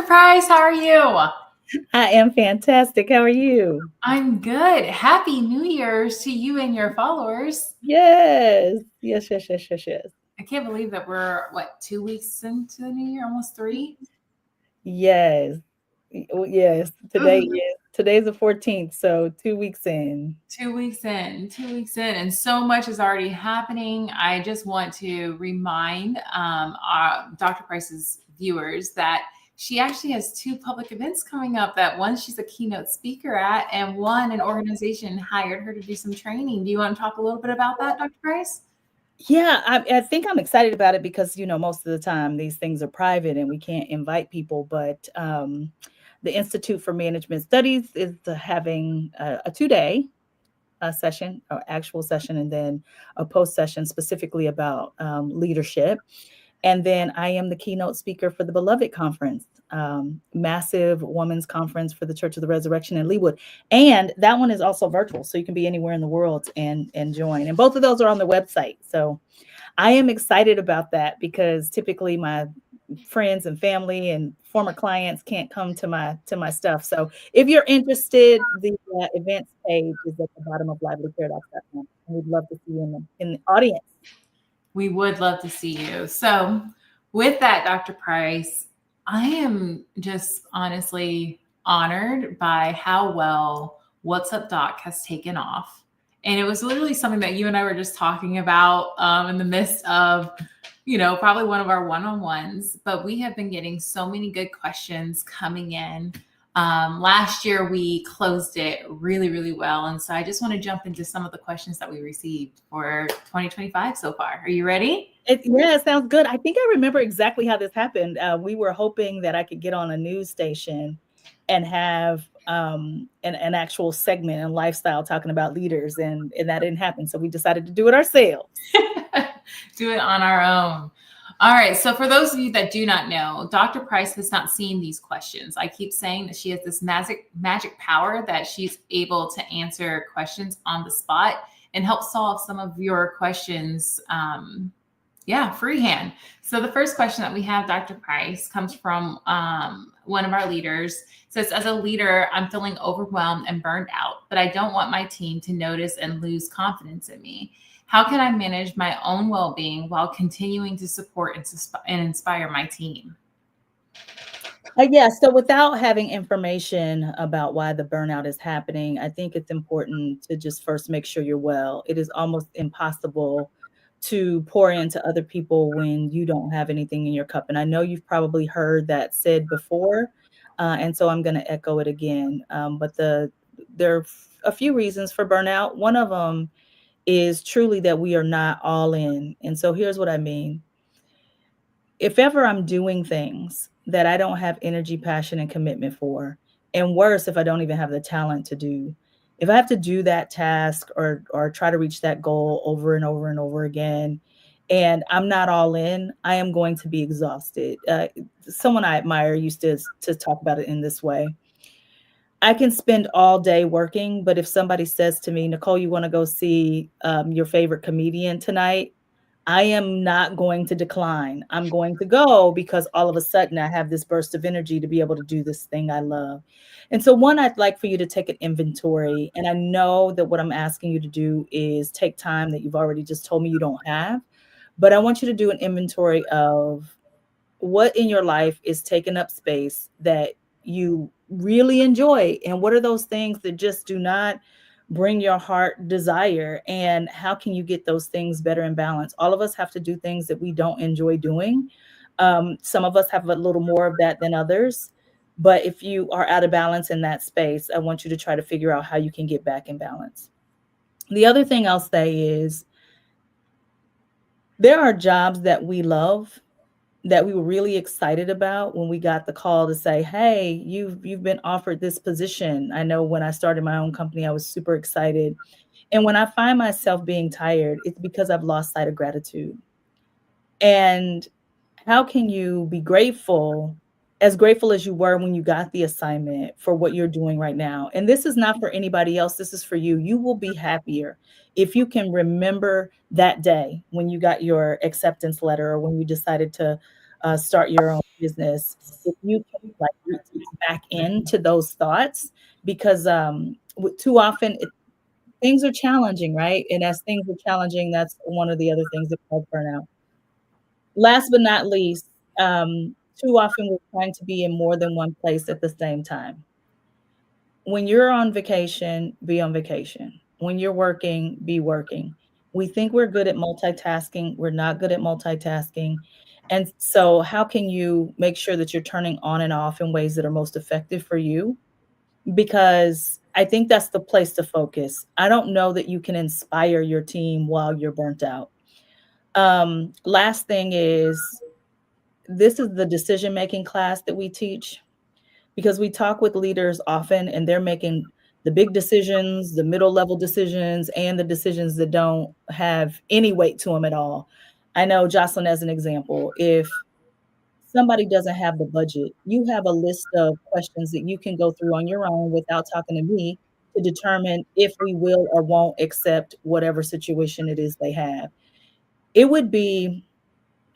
Price. How are you? I am fantastic. How are you? I'm good. Happy New Year's to you and your followers. Yes. Yes, yes, yes, yes, yes. I can't believe that we're, 2 weeks into the new year, almost three? Yes. Yes. Ooh, Today's the 14th, so 2 weeks in. 2 weeks in, 2 weeks in, and so much is already happening. I just want to remind Dr. Price's viewers that she actually has two public events coming up. That one she's a keynote speaker at, and one an organization hired her to do some training. Do you want to talk a little bit about that, Dr. Price? Yeah, I think I'm excited about it because, most of the time these things are private and we can't invite people. But the Institute for Management Studies is having a 2 day session or actual session, and then a post session specifically about leadership. And then I am the keynote speaker for the Beloved Conference, massive women's conference for the Church of the Resurrection in Leawood. And that one is also virtual, so you can be anywhere in the world and join. And both of those are on the website. So I am excited about that because typically my friends and family and former clients can't come to my stuff. So if you're interested, the events page is at the bottom of livelyparadox.com. And we'd love to see you in the audience. We would love to see you. So, with that, Dr. Price, I am just honestly honored by how well What's Up Doc has taken off. And it was literally something that you and I were just talking about in the midst of, probably one of our one on ones. But we have been getting so many good questions coming in. Last year, we closed it really, really well. And so I just want to jump into some of the questions that we received for 2025 so far. Are you ready? Yeah, it sounds good. I think I remember exactly how this happened. We were hoping that I could get on a news station and have an actual segment and lifestyle talking about leaders, and that didn't happen. So we decided to do it ourselves. Do it on our own. All right. So, for those of you that do not know, Dr. Price has not seen these questions. I keep saying that she has this magic power that she's able to answer questions on the spot and help solve some of your questions. Freehand. So the first question that we have, Dr. Price, comes from one of our leaders. It says, as a leader, I'm feeling overwhelmed and burned out, but I don't want my team to notice and lose confidence in me. How can I manage my own well-being while continuing to support and inspire my team? Yeah, so without having information about why the burnout is happening, I think it's important to just first make sure you're well. It is almost impossible to pour into other people when you don't have anything in your cup. And I know you've probably heard that said before, and so I'm going to echo it again. There are a few reasons for burnout. One of them is truly that we are not all in. And so here's what I mean. If ever I'm doing things that I don't have energy, passion, and commitment for, and worse, if I don't even have the talent to do, if I have to do that task or try to reach that goal over and over and over again, and I'm not all in, I am going to be exhausted. Someone I admire used to talk about it in this way. I can spend all day working, but if somebody says to me, Nicole, you want to go see your favorite comedian tonight? I am not going to decline. I'm going to go because all of a sudden I have this burst of energy to be able to do this thing I love. And so, one, I'd like for you to take an inventory. And I know that what I'm asking you to do is take time that you've already just told me you don't have. But I want you to do an inventory of what in your life is taking up space that you really enjoy, and what are those things that just do not bring your heart desire, and how can you get those things better in balance. All of us have to do things that we don't enjoy doing. Some of us have a little more of that than others, but if you are out of balance in that space, I want you to try to figure out how you can get back in balance. The other thing I'll say is there are jobs that we love, that we were really excited about when we got the call to say, hey, you've been offered this position. I know when I started my own company, I was super excited. And when I find myself being tired, it's because I've lost sight of gratitude. And how can you be grateful as you were when you got the assignment, for what you're doing right now? And this is not for anybody else. This is for you. You will be happier if you can remember that day when you got your acceptance letter, or when you decided to start your own business, if you can like retreat back into those thoughts, because too often things are challenging, right? And as things are challenging, that's one of the other things that cause burnout. Last but not least, too often we're trying to be in more than one place at the same time. When you're on vacation, be on vacation. When you're working, be working. We think we're good at multitasking. We're not good at multitasking. And so, how can you make sure that you're turning on and off in ways that are most effective for you? Because I think that's the place to focus. I don't know that you can inspire your team while you're burnt out. Last thing is, this is the decision making class that we teach, because we talk with leaders often and they're making the big decisions, the middle level decisions, and the decisions that don't have any weight to them at all. I know, Jocelyn, as an example, if somebody doesn't have the budget, you have a list of questions that you can go through on your own without talking to me to determine if we will or won't accept whatever situation it is they have. It would be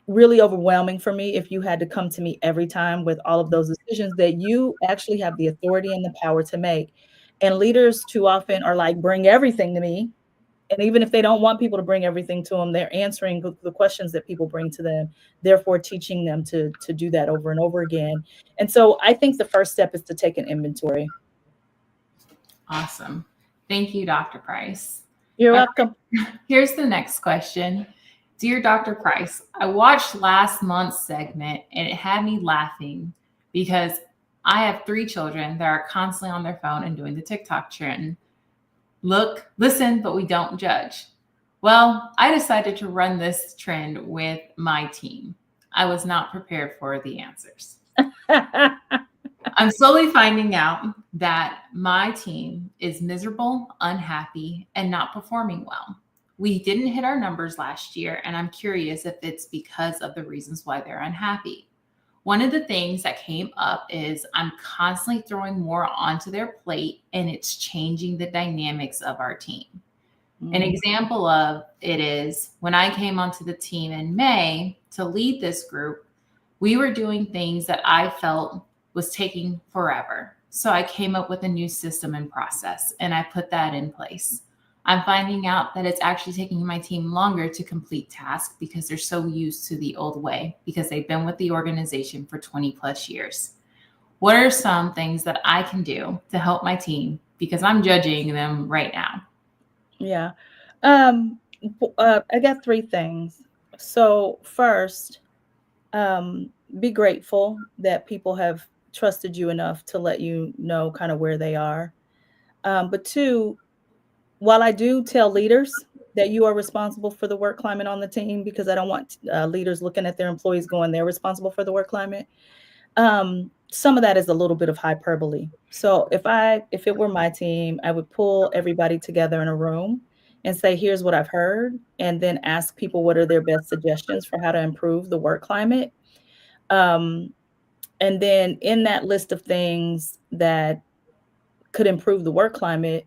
really overwhelming for me if you had to come to me every time with all of those decisions that you actually have the authority and the power to make. And leaders too often are like, bring everything to me. And even if they don't want people to bring everything to them, they're answering the questions that people bring to them, therefore teaching them to do that over and over again. And so I think the first step is to take an inventory. Awesome. Thank you, Dr. Price. You're welcome. Here's the next question. Dear Dr. Price, I watched last month's segment and it had me laughing because I have 3 children that are constantly on their phone and doing the TikTok trend. Look, listen, but we don't judge. Well, I decided to run this trend with my team. I was not prepared for the answers. I'm slowly finding out that my team is miserable, unhappy, and not performing well. We didn't hit our numbers last year, and I'm curious if it's because of the reasons why they're unhappy. One of the things that came up is I'm constantly throwing more onto their plate, and it's changing the dynamics of our team. An example of it is when I came onto the team in May to lead this group, we were doing things that I felt was taking forever. So I came up with a new system and process, and I put that in place. I'm finding out that it's actually taking my team longer to complete tasks because they're so used to the old way because they've been with the organization for 20 plus years. What are some things that I can do to help my team? Because I'm judging them right now. Yeah. I got 3 things. So first, be grateful that people have trusted you enough to let you know kind of where they are. But 2, while I do tell leaders that you are responsible for the work climate on the team, because I don't want leaders looking at their employees going, they're responsible for the work climate. Some of that is a little bit of hyperbole. So if it were my team, I would pull everybody together in a room and say, here's what I've heard, and then ask people what are their best suggestions for how to improve the work climate. And then in that list of things that could improve the work climate,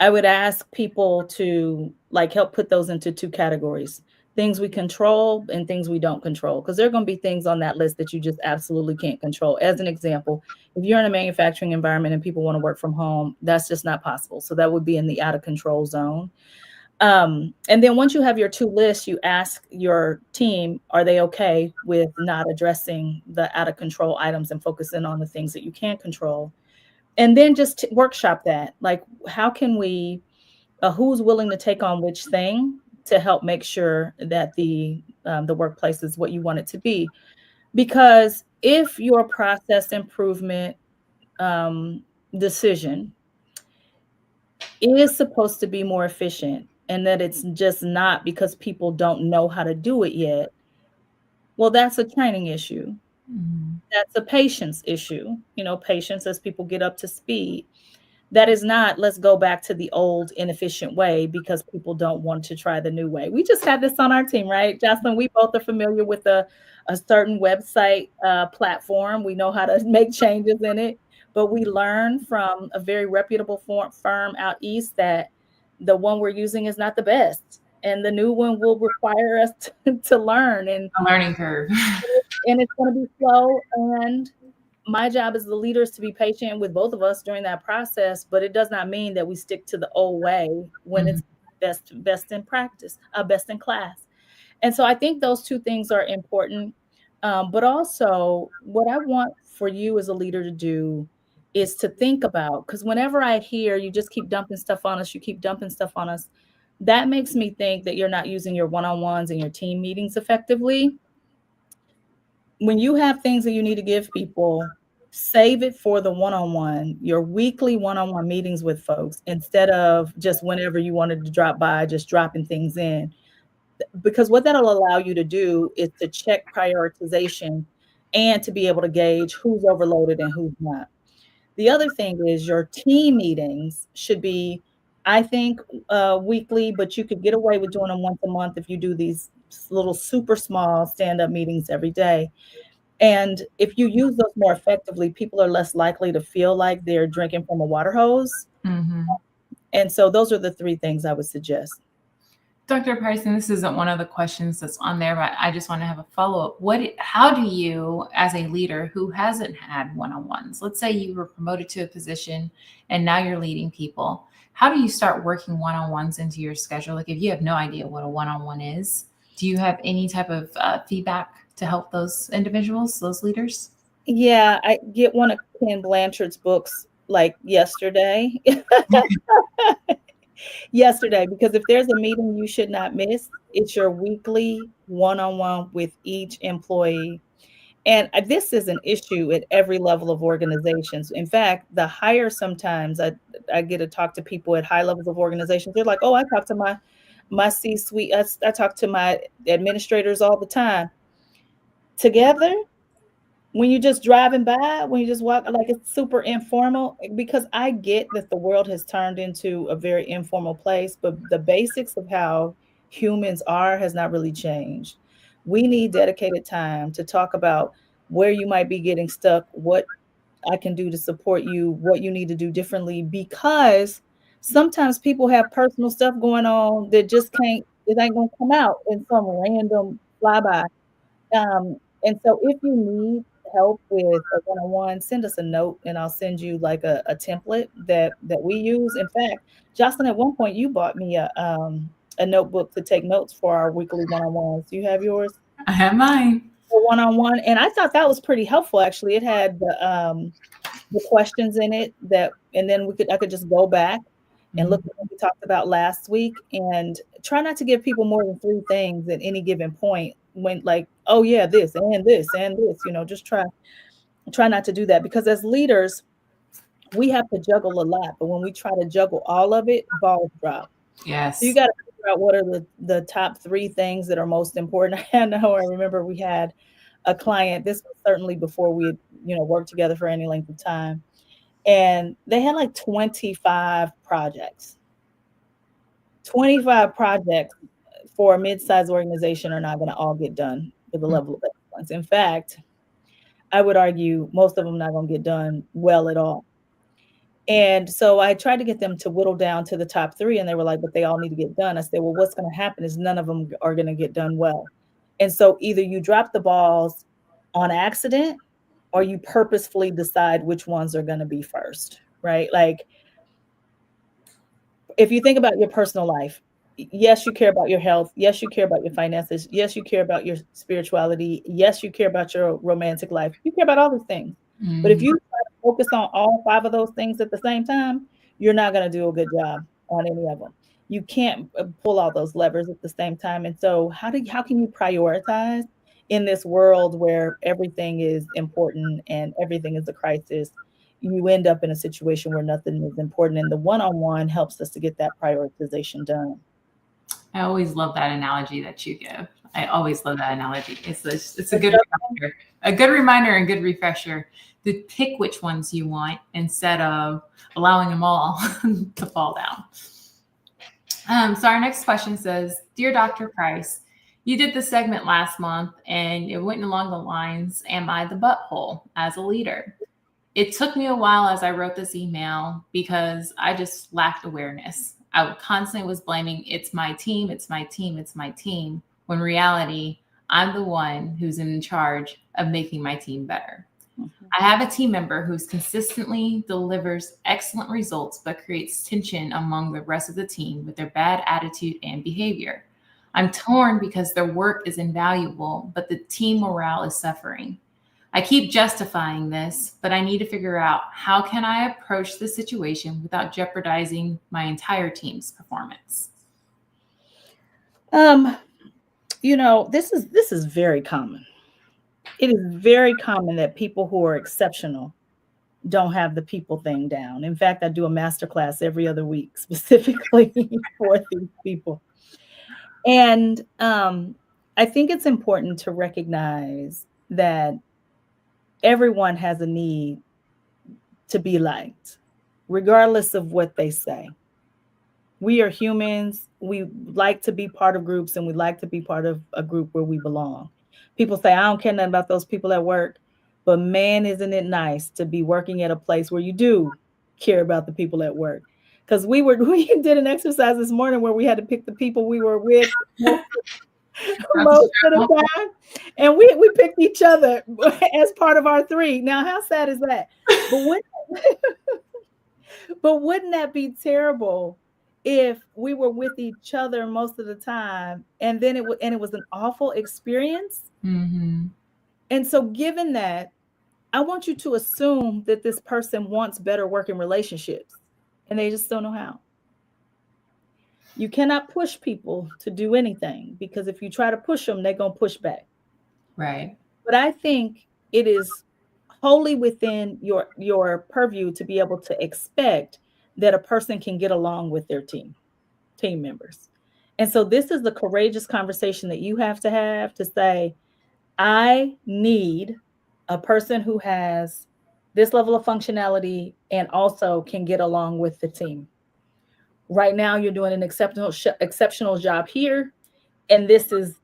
I would ask people to like help put those into 2 categories: things we control and things we don't control. Because there are going to be things on that list that you just absolutely can't control. As an example, if you're in a manufacturing environment and people want to work from home, that's just not possible. So that would be in the out of control zone. And then once you have your 2 lists, you ask your team, are they okay with not addressing the out of control items and focusing on the things that you can't control? And then just workshop that. Like, how can we, who's willing to take on which thing to help make sure that the workplace is what you want it to be? Because if your process improvement decision is supposed to be more efficient and that it's just not because people don't know how to do it yet, well, that's a training issue. That's a patience issue, patience as people get up to speed. That is not, let's go back to the old inefficient way because people don't want to try the new way. We just had this on our team, right, Jocelyn? We both are familiar with a certain website platform. We know how to make changes in it, but we learned from a very reputable firm out east that the one we're using is not the best. And the new one will require us to learn. And a learning curve. and it's going to be slow. And my job as the leader is to be patient with both of us during that process, but it does not mean that we stick to the old way when Mhm. it's best in practice, best in class. And so I think those two things are important. But also, what I want for you as a leader to do is to think about, because whenever I hear you just keep dumping stuff on us, you keep dumping stuff on us, that makes me think that you're not using your one-on-ones and your team meetings effectively. When you have things that you need to give people, save it for the one-on-one, your weekly one-on-one meetings with folks, instead of just whenever you wanted to drop by, just dropping things in. Because what that'll allow you to do is to check prioritization and to be able to gauge who's overloaded and who's not. The other thing is your team meetings should be, I think, weekly, but you could get away with doing them once a month if you do these little super small stand-up meetings every day. And if you use those more effectively, people are less likely to feel like they're drinking from a water hose. Mhm. And so those are the three things I would suggest. Dr. Price, and this isn't one of the questions that's on there, but I just want to have a follow-up. How do you, as a leader who hasn't had one-on-ones, let's say you were promoted to a position and now you're leading people, how do you start working one-on-ones into your schedule? Like if you have no idea what a one-on-one is, do you have any type of feedback to help those individuals, those leaders? Yeah, I get one of Ken Blanchard's books like yesterday. Yesterday, because if there's a meeting you should not miss, it's your weekly one-on-one with each employee. And this is an issue at every level of organizations. In fact, the higher sometimes I get to talk to people at high levels of organizations. They're like, "Oh, I talk to my C-suite. I talk to my administrators all the time." Together, when you're just driving by, when you just walk, like, it's super informal, because I get that the world has turned into a very informal place, but the basics of how humans are has not really changed. We need dedicated time to talk about where you might be getting stuck, what I can do to support you, what you need to do differently, because sometimes people have personal stuff going on that just can't it ain't gonna come out in some random flyby. And so if you need help with a one-on-one, send us a note and I'll send you like a template that we use. In fact, Jocelyn, at one point you bought me a notebook to take notes for our weekly one-on-ones. Do you have yours? I have mine. For one-on-one. And I thought that was pretty helpful actually. It had the questions in it that, and then I could just go back and look Mhm. at what we talked about last week, and try not to give people more than three things at any given point, when like, oh yeah, this and this and this, just try not to do that, because as leaders, we have to juggle a lot, but when we try to juggle all of it, balls drop. So you Yes. got to figure out what are the top three things that are most important. I remember we had a client, this was certainly before we had, worked together for any length of time, and they had like 25 projects. 25 projects for a mid-sized organization are not going to all get done with the level of excellence. In fact, I would argue most of them not going to get done well at all. And so I tried to get them to whittle down to the top three, and they were like, but they all need to get done. I said, well, what's going to happen is none of them are going to get done well. And so either you drop the balls on accident or you purposefully decide which ones are going to be first, right? Like, if you think about your personal life, yes, you care about your health. Yes, you care about your finances. Yes, you care about your spirituality. Yes, you care about your romantic life. You care about all these things. But if Mhm. you try to focus on all five of those things at the same time, you're not going to do a good job on any of them. You can't pull all those levers at the same time. And so how can you prioritize in this world where everything is important and everything is a crisis? You end up in a situation where nothing is important, and the one-on-one helps us to get that prioritization done. I always love that analogy that you give. I always love that analogy. It's a But good reminder, and good refresher to pick which ones you want instead of allowing them all to fall down. So our next question says, "Dear Dr. Price, you did the segment last month and it went along the lines, am I the butthole as a leader? It took me a while as I wrote this email because I just lacked awareness. I constantly was blaming, it's my team, it's my team, it's my team, when in reality, I'm the one who's in charge of making my team better. Mhm. I have a team member who's consistently delivers excellent results but creates tension among the rest of the team with their bad attitude and behavior. I'm torn because their work is invaluable, but the team morale is suffering. I keep justifying this, but I need to figure out how can I approach the situation without jeopardizing my entire team's performance. Um, this is very common. It is very common that people who are exceptional don't have the people thing down. In fact, I do a master class every other week specifically for these people. And I think it's important to recognize that everyone has a need to be liked, regardless of what they say. We are humans. We like to be part of groups and we like to be part of a group where we belong. People say, I don't care nothing about those people at work, but man, isn't it nice to be working at a place where you do care about the people at work? Because we did an exercise this morning where we had to pick the people we were with most of the time, and we picked each other as part of our three. Now, how sad is that? But wouldn't, but wouldn't that be terrible if we were with each other most of the time, and then it was an awful experience? Mm-hmm. And so, given that, I want you to assume that this person wants better working relationships, and they just don't know how. You cannot push people to do anything because if you try to push them, they're going to push back. Right. But I think it is wholly within your purview to be able to expect that a person can get along with their team members. And so this is the courageous conversation that you have to say, I need a person who has this level of functionality and also can get along with the team. Right now, you're doing an exceptional job here, and this is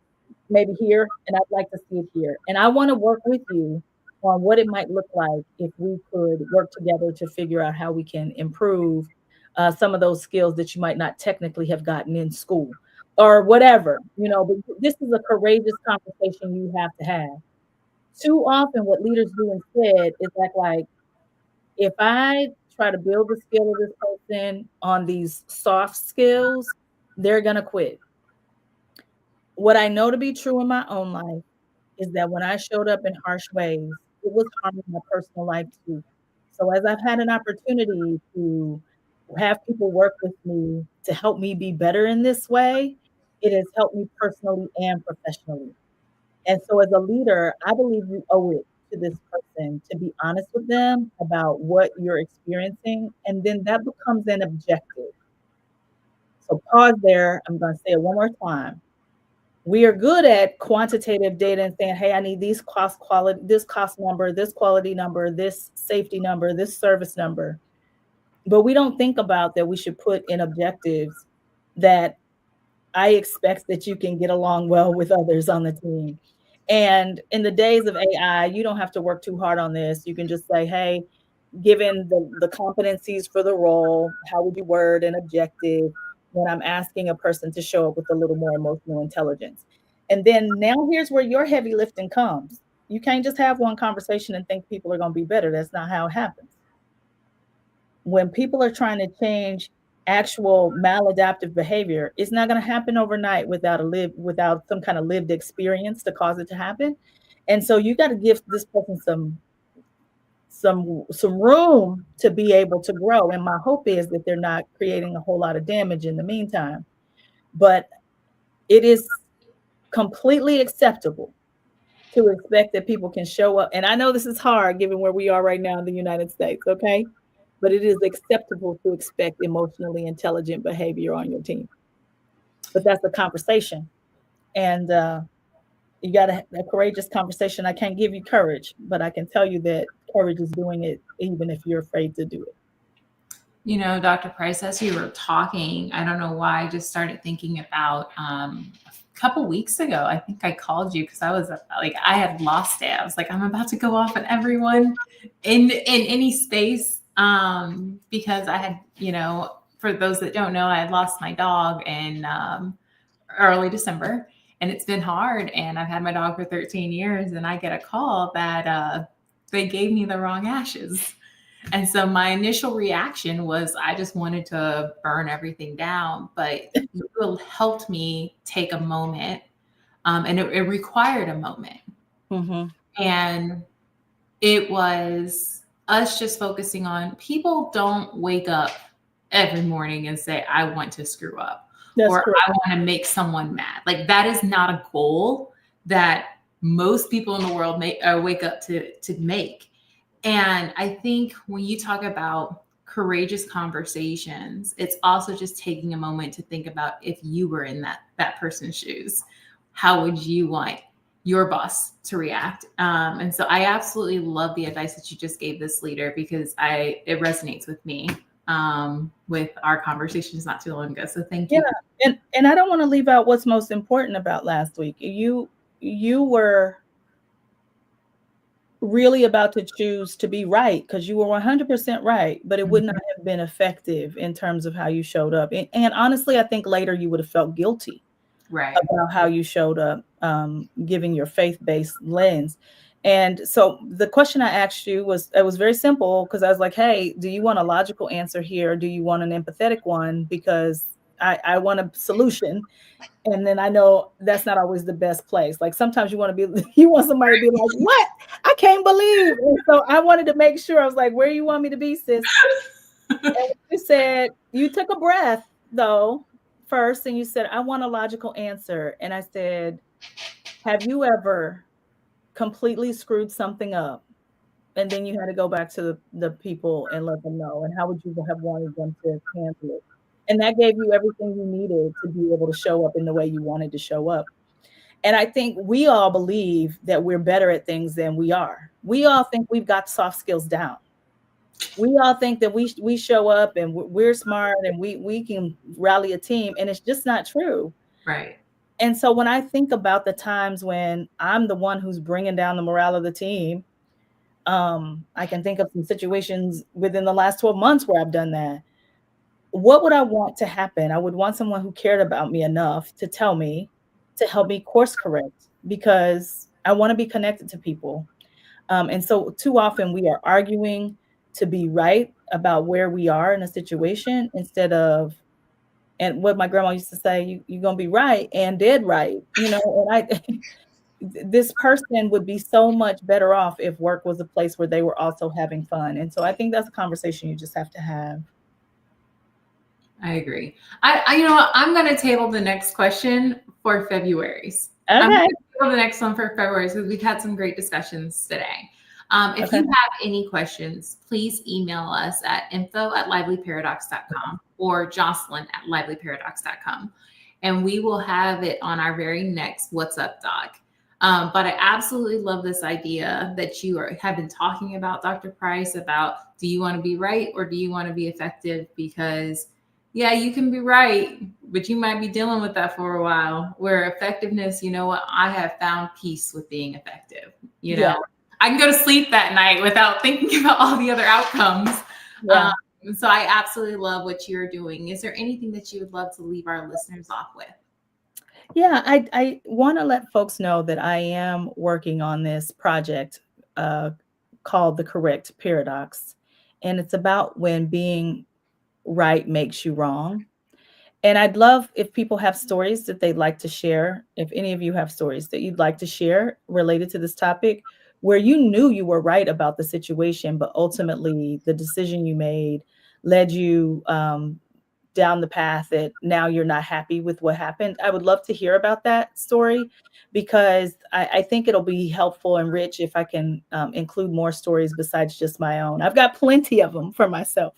maybe here, and I'd like to see it here. And I want to work with you on what it might look like if we could work together to figure out how we can improve some of those skills that you might not technically have gotten in school or whatever. But this is a courageous conversation you have to have. Too often, what leaders do instead is act like, if I try to build the skill of this person on these soft skills, they're going to quit. What I know to be true in my own life is that when I showed up in harsh ways, it was harming my personal life too. So as I've had an opportunity to have people work with me to help me be better in this way, it has helped me personally and professionally. And so as a leader, I believe you owe it to this person to be honest with them about what you're experiencing, and then that becomes an objective. So pause there. I'm going to say it one more time. We are good at quantitative data and saying, hey, I need these this cost number, this quality number, this safety number, this service number. But we don't think about that we should put in objectives that I expect that you can get along well with others on the team. And in the days of AI, you don't have to work too hard on this. You can just say, hey, given the competencies for the role, how would you word an objective when I'm asking a person to show up with a little more emotional intelligence? And then now here's where your heavy lifting comes. You can't just have one conversation and think people are going to be better. That's not how it happens. When people are trying to change actual maladaptive behavior, it's not going to happen overnight without some kind of lived experience to cause it to happen. And so you got to give this person some room to be able to grow. And my hope is that they're not creating a whole lot of damage in the meantime. But it is completely acceptable to expect that people can show up. And I know this is hard given where we are right now in the United States, okay? But it is acceptable to expect emotionally intelligent behavior on your team. But that's a conversation. And you got to have a courageous conversation. I can't give you courage, but I can tell you that courage is doing it even if you're afraid to do it. Dr. Price, as you were talking, I don't know why I just started thinking about a couple weeks ago. I think I called you because I was like, I had lost it. I was like, I'm about to go off on everyone in any space because I had, for those that don't know, I had lost my dog in early December. and it's been hard. And I've had my dog for 13 years, and I get a call that they gave me the wrong ashes. And so my initial reaction was I just wanted to burn everything down, but you helped me take a moment, and it required a moment. Mm-hmm. And it was us just focusing on people don't wake up every morning and say, I want to screw up That's or correct. I want to make someone mad. Like that is not a goal that most people in the world wake up to make. And I think when you talk about courageous conversations, it's also just taking a moment to think about if you were in that person's shoes, how would you want your boss to react? And so I absolutely love the advice that you just gave this leader because it resonates with me with our conversations not too long ago. So thank you. Yeah, and I don't want to leave out what's most important about last week. You were really about to choose to be right because you were 100% right, but it would not have been effective in terms of how you showed up. And honestly, I think later you would have felt guilty Right. about how you showed up, giving your faith-based lens. And so the question I asked you it was very simple because I was like, hey, do you want a logical answer here? Or do you want an empathetic one? Because I want a solution. And then I know that's not always the best place. Like sometimes you want somebody to be like, what? I can't believe. And so I wanted to make sure I was like, where you want me to be, sis? And you said, you took a breath though first and you said, I want a logical answer. And I said, have you ever completely screwed something up? And then you had to go back to the people and let them know. And how would you have wanted them to handle it? And that gave you everything you needed to be able to show up in the way you wanted to show up. And I think we all believe that we're better at things than we are. We all think we've got soft skills down. We all think that we show up and we're smart and we can rally a team, and it's just not true. Right. And so when I think about the times when I'm the one who's bringing down the morale of the team, I can think of some situations within the last 12 months where I've done that. What would I want to happen? I would want someone who cared about me enough to tell me, to help me course correct, because I want to be connected to people. And so too often we are arguing to be right about where we are in a situation instead of, and what my grandma used to say, you're going to be right and dead right, and this person would be so much better off if work was a place where they were also having fun. And so I think that's a conversation you just have to have. I agree. I you know what? I'm going to table the next question for February's. Okay. I'm going to table the next one for February's because we've had some great discussions today. If you have any questions, please email us at info@livelyparadox.com or Jocelyn@livelyparadox.com. And we will have it on our very next What's Up Doc. But I absolutely love this idea that you have been talking about, Dr. Price, about do you want to be right or do you want to be effective? Because yeah, you can be right, but you might be dealing with that for a while. Where effectiveness, you know what? I have found peace with being effective. Yeah. I can go to sleep that night without thinking about all the other outcomes. Yeah. So I absolutely love what you're doing. Is there anything that you would love to leave our listeners off with? Yeah, I want to let folks know that I am working on this project called The Correct Paradox. And it's about when being right makes you wrong. And I'd love if people have stories that they'd like to share. If any of you have stories that you'd like to share related to this topic, where you knew you were right about the situation, but ultimately the decision you made led you down the path that now you're not happy with what happened. I would love to hear about that story because I think it'll be helpful and rich if I can include more stories besides just my own. I've got plenty of them for myself,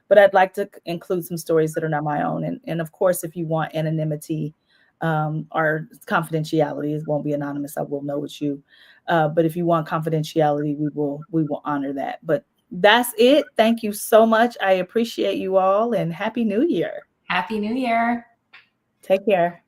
but I'd like to include some stories that are not my own. And of course, if you want anonymity or confidentiality, it won't be anonymous. I will know it's you. But if you want confidentiality, we will honor that. But that's it. Thank you so much. I appreciate you all and Happy New Year. Happy New Year. Take care.